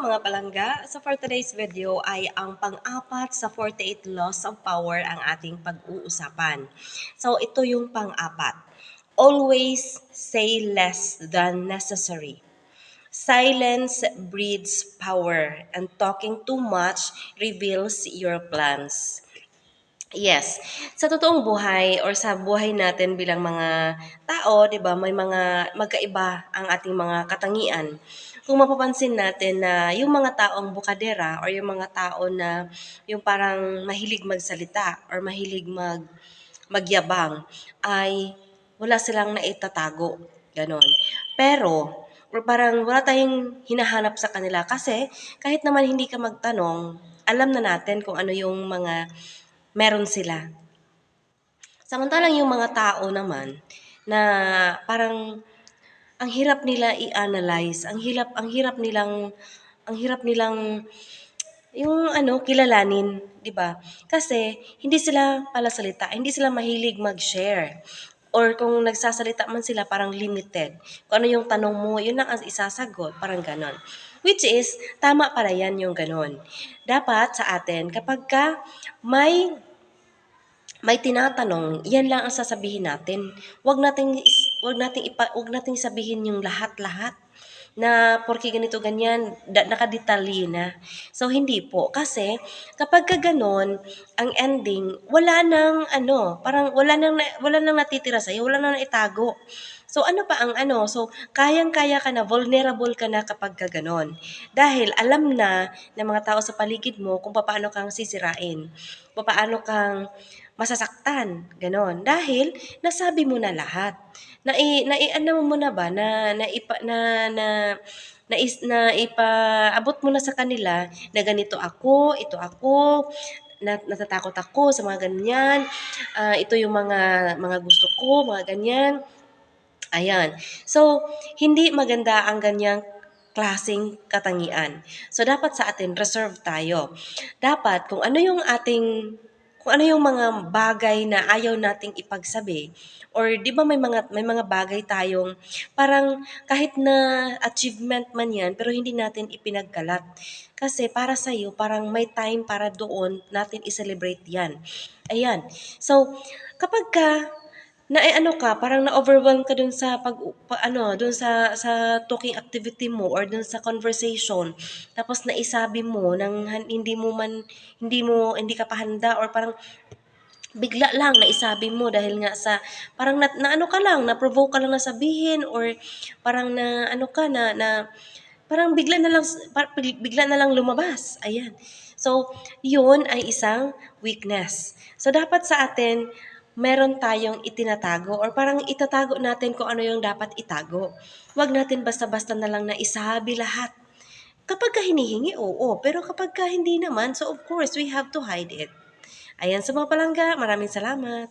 mga palangga! So for today's video ay ang pang-apat sa 48 Laws of Power ang ating pag-uusapan. So ito yung pang-apat. Always say less than necessary. Silence breeds power and talking too much reveals your plans. Yes, sa totoong buhay or sa buhay natin bilang mga tao, 'di ba, may mga magkaiba ang ating mga katangian. Kung mapapansin natin na yung mga taong bukadera or yung mga tao na yung parang mahilig magsalita or mahilig magyabang ay wala silang naitatago, gano'n. Pero or parang wala tayong hinahanap sa kanila kasi kahit naman hindi ka magtanong, alam na natin kung ano yung mga meron sila. Samantalang yung mga tao naman na parang ang hirap nila i-analyze, ang hirap nilang yung kilalanin, 'di ba? Kasi hindi sila palasalita, hindi sila mahilig mag-share. Or kung nagsasalita man sila parang limited. Kung ano yung tanong mo, yun lang ang isasagot, parang ganon. Which is, tama para yan yung ganon. Dapat sa atin, kapag ka may tinatanong, yan lang ang sasabihin natin. Wag nating sabihin yung lahat-lahat na porke ganito ganyan, nakadetalye na. So hindi po kasi kapag ka ganon, ang ending wala nang parang wala nang natitira sa wala nang naitago. So ano pa ang So kayang-kaya ka na, vulnerable ka na kapag ka ganon. Dahil alam na ng mga tao sa paligid mo kung paano kang sisirain, paano kang masasaktan, ganon. Dahil nasabi mo na lahat. Naiano mo na ba na ipaabot mo na sa kanila na ganito ako, ito ako, natatakot ako sa mga ganyan, ito yung mga gusto ko, mga ganyan. Ayan. So, hindi maganda ang ganyang klaseng katangian. So, dapat sa atin, reserve tayo. Dapat, kung ano yung mga bagay na ayaw nating ipagsabi, or di ba may mga bagay tayong parang kahit na achievement man yan, pero hindi natin ipinagkalat. Kasi para sa iyo parang may time para doon natin i-celebrate yan. Ayan. So, kapag ka parang na-overwhelm ka dun sa dun sa talking activity mo or dun sa conversation. Tapos naisabi mo nang hindi ka pa handa or parang bigla lang naisabi mo dahil nga sa parang na-provoke ka lang na sabihin or parang parang bigla na lang lumabas. Ayan. So, yun ay isang weakness. So, dapat sa atin, meron tayong itinatago or parang itatago natin kung ano yung dapat itago. Huwag natin basta-basta na lang na isabi lahat. Kapag ka hinihingi, oo. Pero kapag ka hindi naman, so of course, we have to hide it. Ayan, sa mga palangga, maraming salamat.